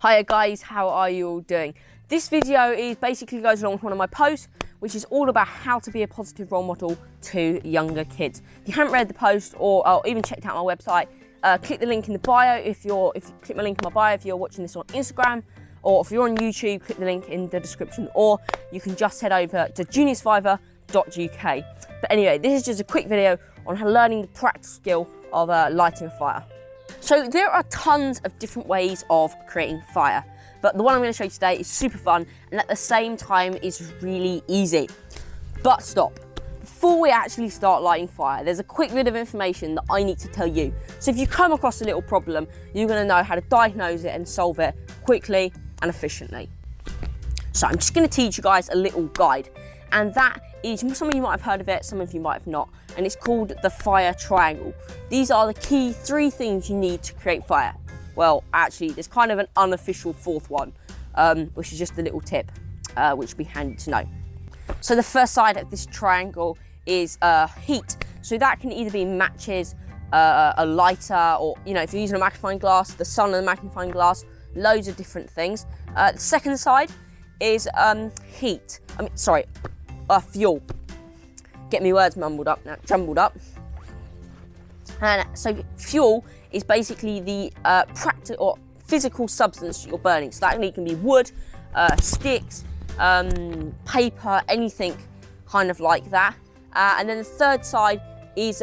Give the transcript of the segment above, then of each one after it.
Hiya guys, how are you all doing? This video is basically goes along with one of my posts, which is all about how to be a positive role model to younger kids. If you haven't read the post or even checked out my website, click the link in the bio. If you click my link in my bio, if you're watching this on Instagram, or if you're on YouTube, click the link in the description, or you can just head over to juniorsurvivor.uk. But anyway, this is just a quick video on how learning the practical skill of lighting a fire. So there are tons of different ways of creating fire, but the one I'm going to show you today is super fun and at the same time is really easy. But stop. Before we actually start lighting fire, there's a quick bit of information that I need to tell you. So if you come across a little problem, you're going to know how to diagnose it and solve it quickly and efficiently. So I'm just going to teach you guys a little guide, and that is, some of you might have heard of it, some of you might have not, and it's called the fire triangle. These are the key 3 things you need to create fire. Well, actually, there's kind of an unofficial 4th one, which is just a little tip, which would be handy to know. So the first side of this triangle is heat. So that can either be matches, a lighter, or, you know, if you're using a magnifying glass, the sun and the magnifying glass, loads of different things. The second side is fuel. Get me words jumbled up. And so fuel is basically the practical or physical substance you're burning. So that can be wood, sticks, paper, anything kind of like that. And then the third side is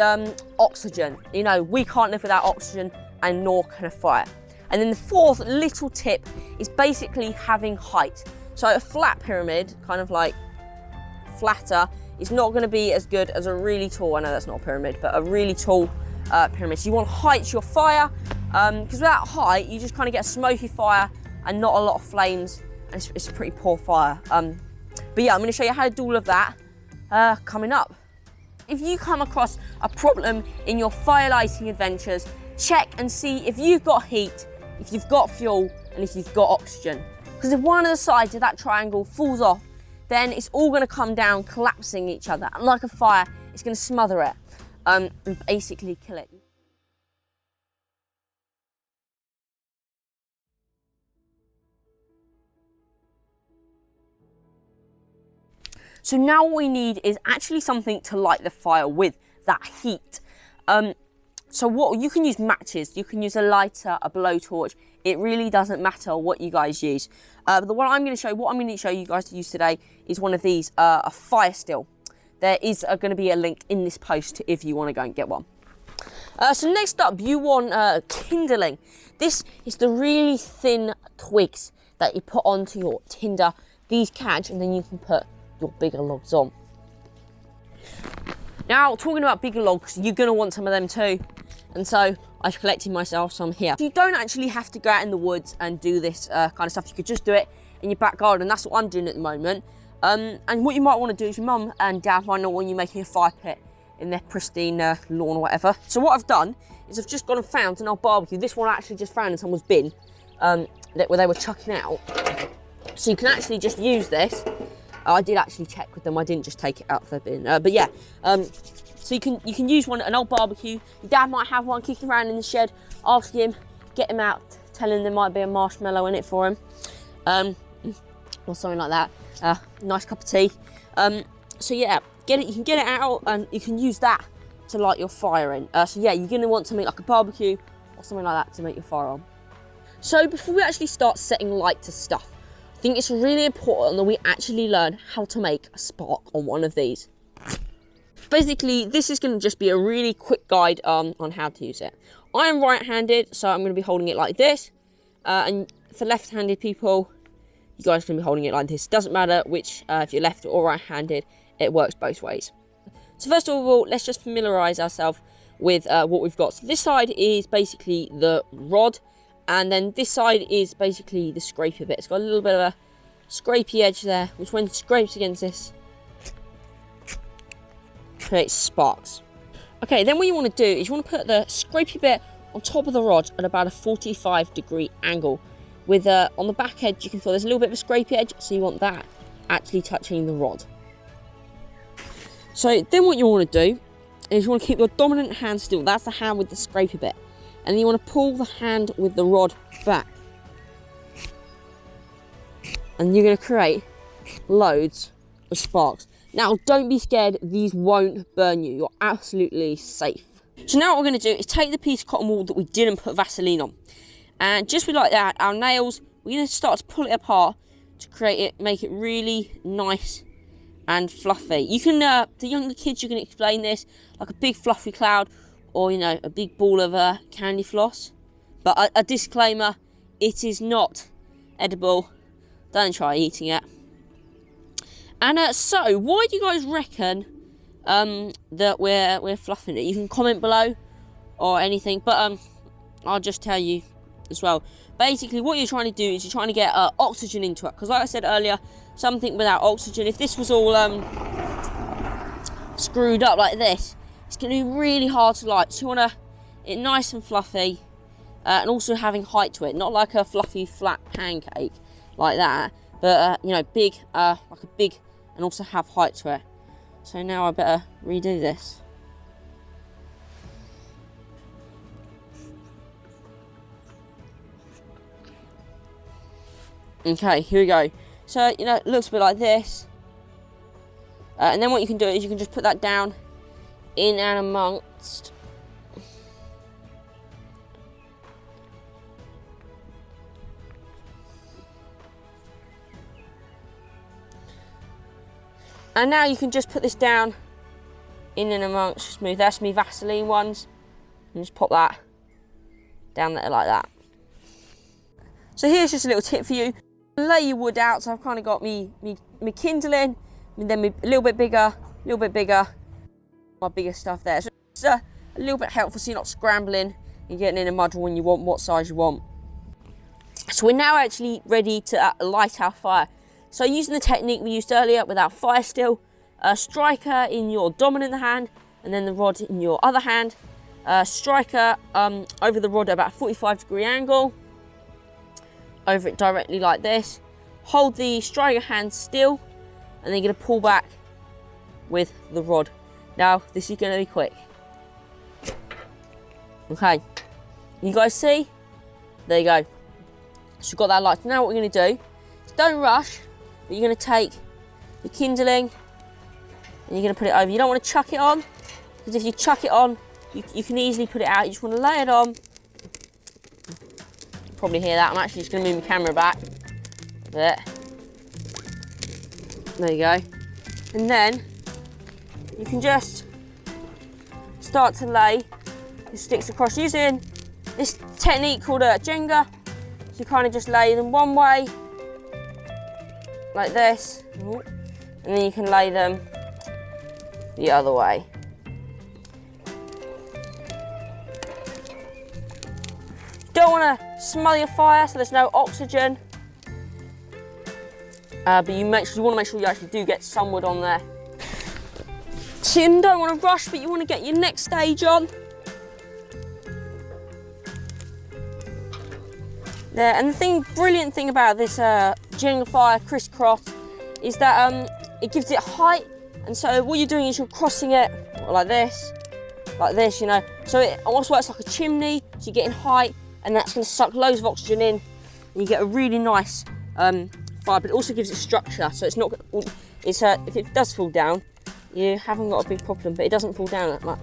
oxygen. You know, we can't live without oxygen, and nor can a fire. And then the 4th little tip is basically having height. So a flat pyramid, kind of like flatter, is not going to be as good as a really tall, I know that's not a pyramid, but a really tall pyramid. So you want height to your fire, because without height, you just kind of get a smoky fire and not a lot of flames, and it's a pretty poor fire. But yeah, I'm going to show you how to do all of that coming up. If you come across a problem in your fire lighting adventures, check and see if you've got heat, if you've got fuel, and if you've got oxygen. Because if one of the sides of that triangle falls off, then it's all going to come down, collapsing each other. And like a fire, it's going to smother it and basically kill it. So now what we need is actually something to light the fire with, that heat. So what you can use matches, you can use a lighter, a blowtorch. It really doesn't matter what you guys use. But what I'm going to show you guys to use today is one of these, a fire still. There is going to be a link in this post if you want to go and get one. So next up, you want kindling. This is the really thin twigs that you put onto your tinder. These catch, and then you can put your bigger logs on. Now, talking about bigger logs, you're going to want some of them too. And so I've collected myself some here. You don't actually have to go out in the woods and do this kind of stuff. You could just do it in your back garden. That's what I'm doing at the moment. And what you might want to do is your mum and dad might not want you making a fire pit in their pristine lawn or whatever. So what I've done is I've just gone and found an old barbecue. This one I actually just found in someone's bin where they were chucking out. So you can actually just use this. I did actually check with them. I didn't just take it out of the bin. But yeah, so you can use an old barbecue. Your dad might have one kicking around in the shed. Ask him, get him out, tell him there might be a marshmallow in it for him, or something like that. Nice cup of tea. So yeah, you can get it out, and you can use that to light your fire in. So yeah, you're gonna want something like a barbecue or something like that to make your fire on. So before we actually start setting light to stuff, I think it's really important that we actually learn how to make a spark on one of these. Basically, this is going to just be a really quick guide on how to use it. I am right-handed, so I'm going to be holding it like this. And for left-handed people, you guys are going to be holding it like this. Doesn't matter which, if you're left or right-handed, it works both ways. So first of all, let's just familiarise ourselves with what we've got. So this side is basically the rod, and then this side is basically the scrapey bit. It's got a little bit of a scrapey edge there, which when it scrapes against this, creates sparks. Okay, then what you want to do is you want to put the scrapey bit on top of the rod at about a 45-degree angle. With on the back edge, you can feel there's a little bit of a scrapey edge, so you want that actually touching the rod. So then what you want to do is you want to keep your dominant hand still. That's the hand with the scrapey bit. And then you want to pull the hand with the rod back. and you're going to create loads of sparks. Now, don't be scared, these won't burn you. You're absolutely safe. So now what we're going to do is take the piece of cotton wool that we didn't put Vaseline on, and just with like that, our nails, we're going to start to pull it apart to create it, make it really nice and fluffy. You can, the younger kids, you can explain this like a big fluffy cloud, or you know, a big ball of candy floss. But a disclaimer, it is not edible. Don't try eating it. And so, why do you guys reckon that we're fluffing it? You can comment below or anything, but I'll just tell you as well. Basically, what you're trying to do is you're trying to get oxygen into it, because like I said earlier, something without oxygen, if this was all screwed up like this, it's going to be really hard to light. So you want it nice and fluffy, and also having height to it, not like a fluffy flat pancake like that, but you know, big, like a big, and also have height to it. So now I better redo this. Okay, here we go. So, you know, it looks a bit like this. And then what you can do is you can just put that down in and amongst. And now you can just put this down in and amongst smooth. That's me Vaseline ones. And just pop that down there like that. So here's just a little tip for you. Lay your wood out. So I've kind of got me kindling, and then a little bit bigger, my bigger stuff there. So it's a little bit helpful so you're not scrambling and getting in a muddle when you want what size you want. So we're now actually ready to light our fire. So using the technique we used earlier with our fire still, striker in your dominant hand and then the rod in your other hand. Striker over the rod at about a 45-degree angle, over it directly like this. Hold the striker hand still, and then you're going to pull back with the rod. Now this is going to be quick. Okay, you guys see? There you go. So you've got that light. Now what we're going to do is don't rush, but you're going to take the kindling and you're going to put it over. You don't want to chuck it on, because if you chuck it on, you can easily put it out. You just want to lay it on. Probably hear that. I'm actually just going to move my camera back a bit. There you go. And then you can just start to lay the sticks across using this technique called a Jenga. So you kind of just lay them one way, like this, and then you can lay them the other way. Don't want to smother your fire so there's no oxygen, but you want to make sure you actually do get some wood on there. So you don't want to rush, but you want to get your next stage on. There, and the brilliant thing about this Jenga fire crisscross is that it gives it height, and so what you're doing is you're crossing it like this, you know. So it almost works like a chimney, so you're getting height, and that's going to suck loads of oxygen in, and you get a really nice fire. But it also gives it structure, so it's not. If it does fall down, you haven't got a big problem, but it doesn't fall down that much.